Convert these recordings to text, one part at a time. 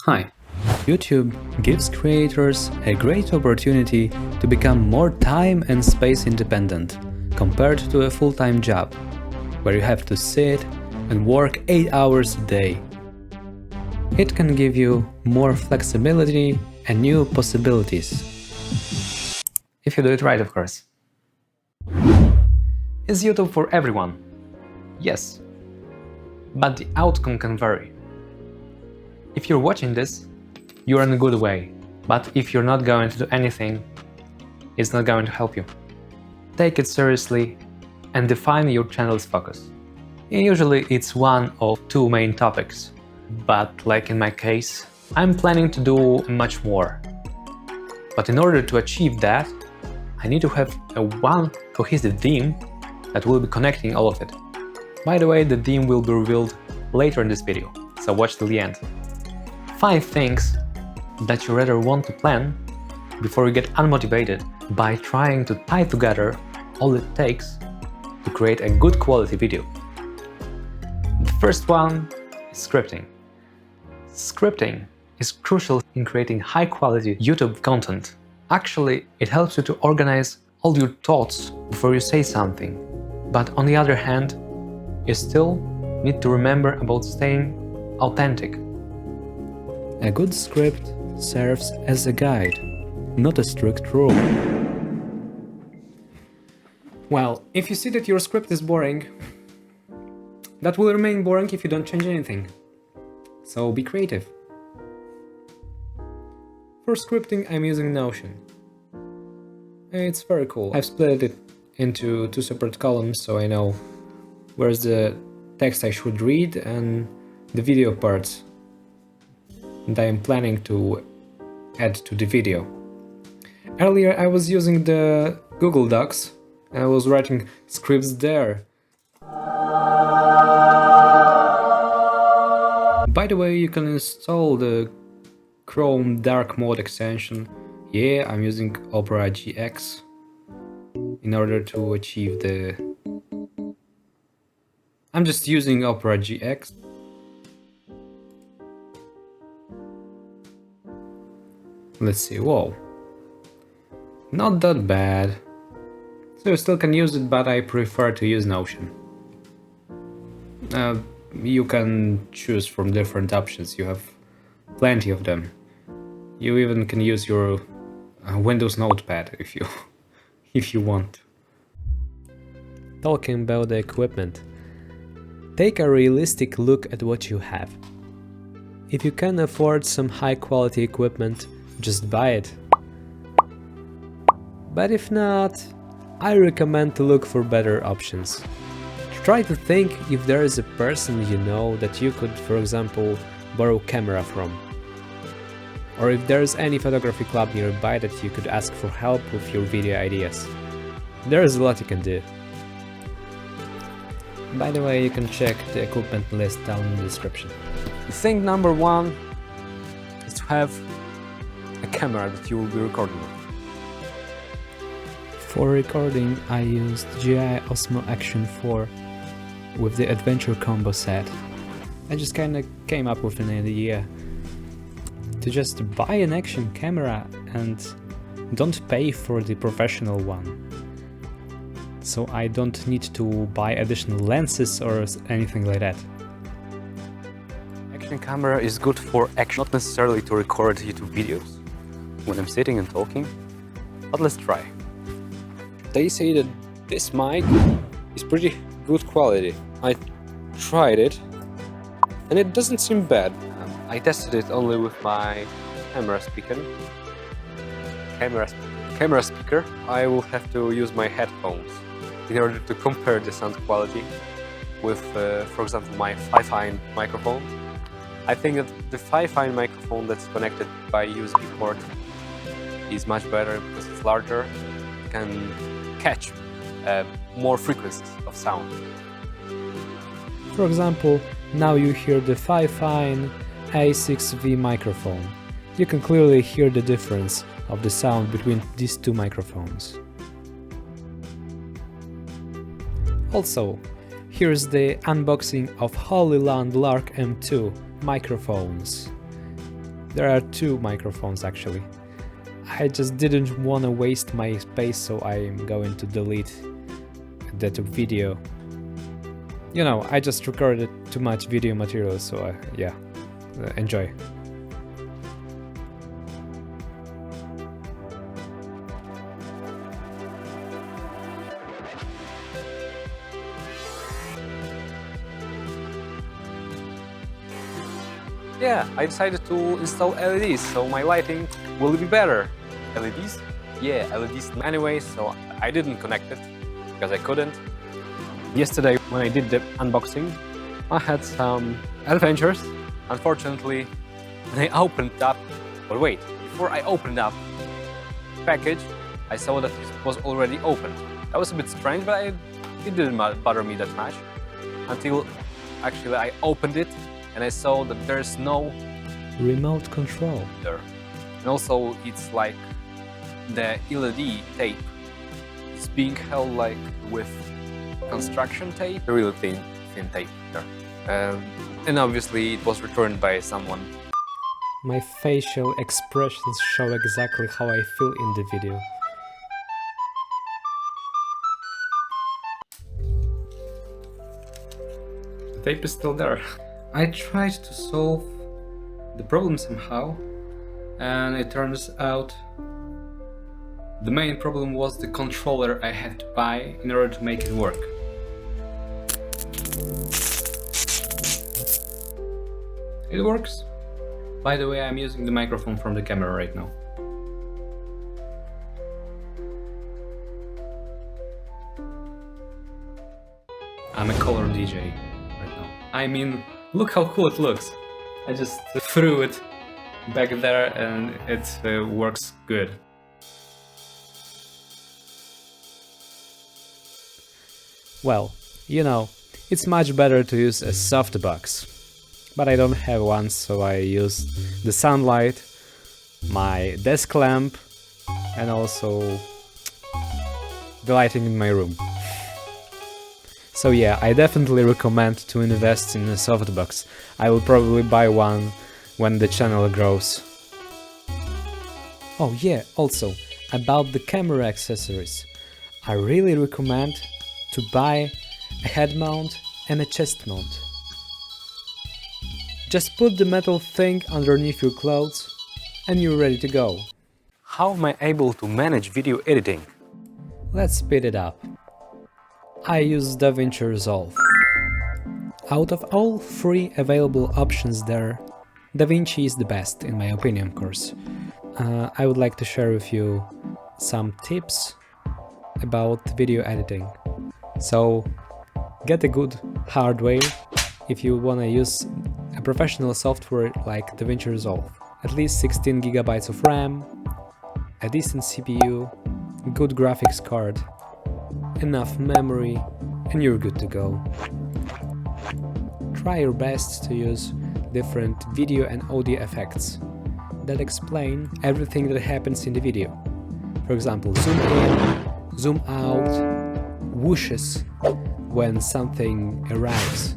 Hi. YouTube gives creators a great opportunity to become more time and space independent compared to a full-time job, where you have to sit and work 8 hours a day. It can give you more flexibility and new possibilities. If you do it right, of course. Is YouTube for everyone? Yes. But the outcome can vary. If you're watching this, you're in a good way, but if you're not going to do anything, it's not going to help you. Take it seriously and define your channel's focus. Usually it's one of two main topics, but like in my case, I'm planning to do much more. But in order to achieve that, I need to have one cohesive theme that will be connecting all of it. By the way, the theme will be revealed later in this video, so watch till the end. 5 things that you rather want to plan before you get unmotivated by trying to tie together all it takes to create a good quality video. The first one is scripting. Scripting is crucial in creating high quality YouTube content. Actually, it helps you to organize all your thoughts before you say something. But on the other hand, you still need to remember about staying authentic. A good script serves as a guide, not a strict rule. Well, if you see that your script is boring, that will remain boring if you don't change anything. So be creative. For scripting, I'm using Notion. It's very cool. I've split it into 2 separate columns, so I know where's the text I should read and the video parts that I am planning to add to the video. Earlier I was using the Google Docs and I was writing scripts there. By the way, you can install the Chrome dark mode extension. Yeah, I'm using Opera GX in order to achieve the... I'm just using Opera GX. Let's see, whoa, not that bad. So you still can use it, but I prefer to use Notion. You can choose from different options, you have plenty of them. You even can use your Windows Notepad if you want. Talking about the equipment, take a realistic look at what you have. If you can afford some high quality equipment, just buy it. But if not, I recommend to look for better options. Try to think if there is a person you know that you could, for example, borrow camera from. Or if there is any photography club nearby that you could ask for help with your video ideas. There is a lot you can do. By the way, you can check the equipment list down in the description. Thing number 1 is to have a camera that you will be recording with. For recording, I used GI Osmo Action 4 with the Adventure Combo set. I just kinda came up with an idea to just buy an action camera and don't pay for the professional one. So I don't need to buy additional lenses or anything like that. Action camera is good for action, not necessarily to record YouTube videos when I'm sitting and talking, but let's try. They say that this mic is pretty good quality. I tried it and it doesn't seem bad. I tested it only with my camera speaker. I will have to use my headphones in order to compare the sound quality with, for example, my Fifine microphone. I think that the Fifine microphone that's connected by USB port is much better because it's larger, it can catch more frequencies of sound. For example, now you hear the Fifine A6V microphone. You can clearly hear the difference of the sound between these 2 microphones. Also, here's the unboxing of Hollyland Lark M2 microphones. There are two microphones actually. I just didn't want to waste my space, so I'm going to delete that video. You know, I just recorded too much video material, so yeah, enjoy. Yeah, I decided to install LEDs, so my lighting will be better. LEDs? Yeah, LEDs. Anyway, so I didn't connect it, because I couldn't. Yesterday, when I did the unboxing, I had some adventures. Unfortunately, when I opened up... But wait, before I opened up the package, I saw that it was already open. That was a bit strange, but it didn't bother me that much. Until actually I opened it, and I saw that there's no remote control there. And also it's like the LED tape is being held like with construction tape, a really thin tape there. And obviously it was returned by someone. My facial expressions show exactly how I feel in the video. The tape is still there. I tried to solve the problem somehow, and it turns out the main problem was the controller I had to buy in order to make it work. It works. By the way, I'm using the microphone from the camera right now. I'm a color DJ right now. I mean, look how cool it looks. I just threw it back there and it works good. Well, you know, it's much better to use a softbox. But I don't have one, so I use the sunlight, my desk lamp, and also the lighting in my room. So yeah, I definitely recommend to invest in a softbox. I will probably buy one when the channel grows. Oh yeah, also, about the camera accessories. I really recommend to buy a head mount and a chest mount. Just put the metal thing underneath your clothes and you're ready to go. How am I able to manage video editing? Let's speed it up. I use DaVinci Resolve. Out of all three available options there, DaVinci is the best in my opinion, of course. I would like to share with you some tips about video editing. So get a good hardware if you want to use a professional software like DaVinci Resolve. At least 16 GB of RAM, a decent CPU, good graphics card, enough memory, and you're good to go. Try your best to use different video and audio effects that explain everything that happens in the video. For example, zoom in, zoom out, whooshes when something arrives,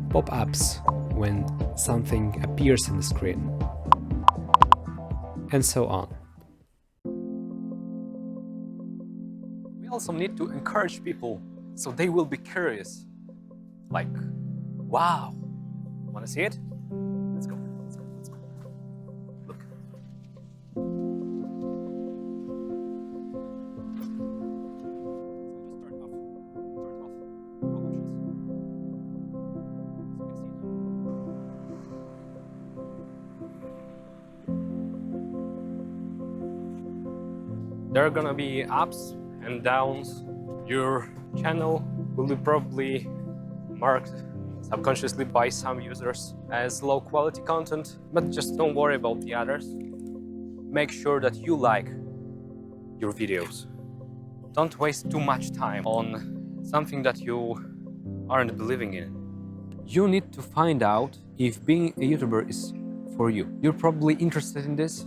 pop-ups when something appears on the screen, and so on. We also need to encourage people so they will be curious. Like, wow, wanna see it? Let's go, let's go, let's go. Look. There are gonna be ups and downs. Your channel will be probably marked subconsciously by some users as low quality content, but just don't worry about the others. Make sure that you like your videos. Don't waste too much time on something that you aren't believing in. You need to find out if being a YouTuber is for you. You're probably interested in this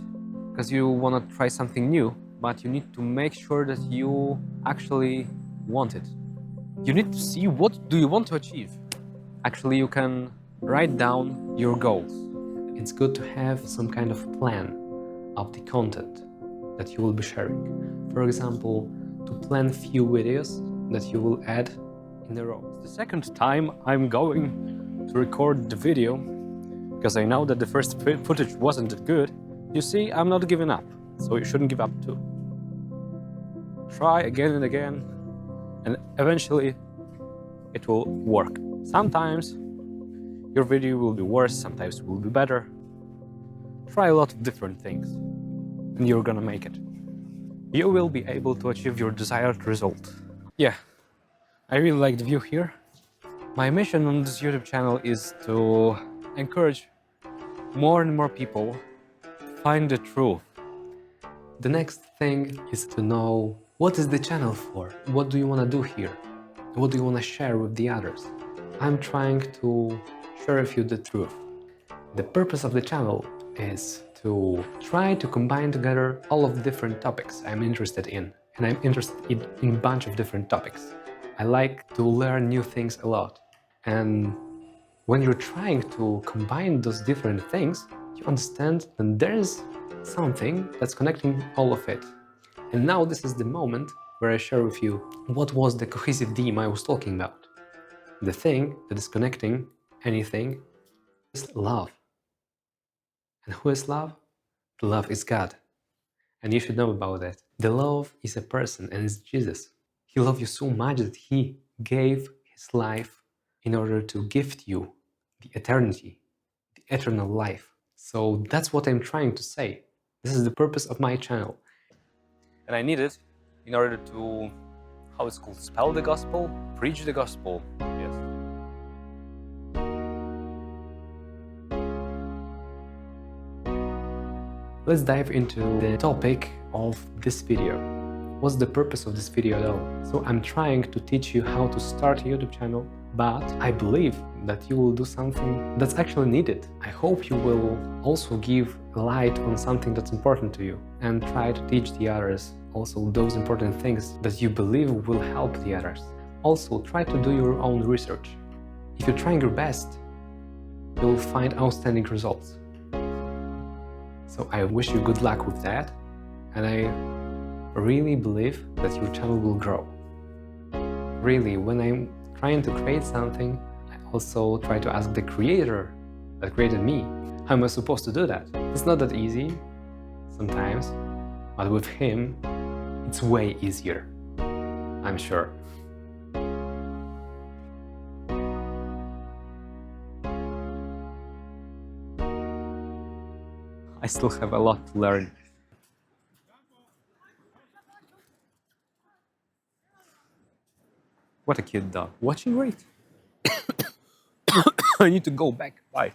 because you want to try something new, but you need to make sure that you actually want it. You need to see what do you want to achieve. Actually, you can write down your goals. it's good to have some kind of plan of the content that you will be sharing. For example, to plan few videos that you will add in a row. The second time I'm going to record the video because I know that the first footage wasn't that good. You see, I'm not giving up, so you shouldn't give up too. Try again and again, and eventually it will work. Sometimes your video will be worse, sometimes it will be better. Try a lot of different things, and you're gonna make it. You will be able to achieve your desired result. Yeah, I really like the view here. My mission on this YouTube channel is to encourage more and more people to find the truth. The next thing is to know what is the channel for? What do you want to do here? What do you want to share with the others? I'm trying to share with you the truth. The purpose of the channel is to try to combine together all of the different topics I'm interested in. And I'm interested in a bunch of different topics. I like to learn new things a lot. And when you're trying to combine those different things, you understand that there is something that's connecting all of it. And now this is the moment where I share with you what was the cohesive theme I was talking about. The thing that is connecting anything is love. And who is love? The love is God. And you should know about that. The love is a person, and it's Jesus. He loved you so much that he gave his life in order to gift you the eternity, the eternal life. So that's what I'm trying to say. This is the purpose of my channel. And I need it in order to, how it's called, spell the gospel, preach the gospel. Yes. Let's dive into the topic of this video. What's the purpose of this video though? So I'm trying to teach you how to start a YouTube channel, but I believe that you will do something that's actually needed. I hope you will also give light on something that's important to you and try to teach the others also those important things that you believe will help the others. Also, try to do your own research. If you're trying your best, you'll find outstanding results. So I wish you good luck with that, and I really believe that your channel will grow. Really, when I'm trying to create something, I also try to ask the creator that created me, how am I supposed to do that? It's not that easy sometimes, but with him, it's way easier, I'm sure. I still have a lot to learn. What a cute dog. Watching great. I need to go back. Bye.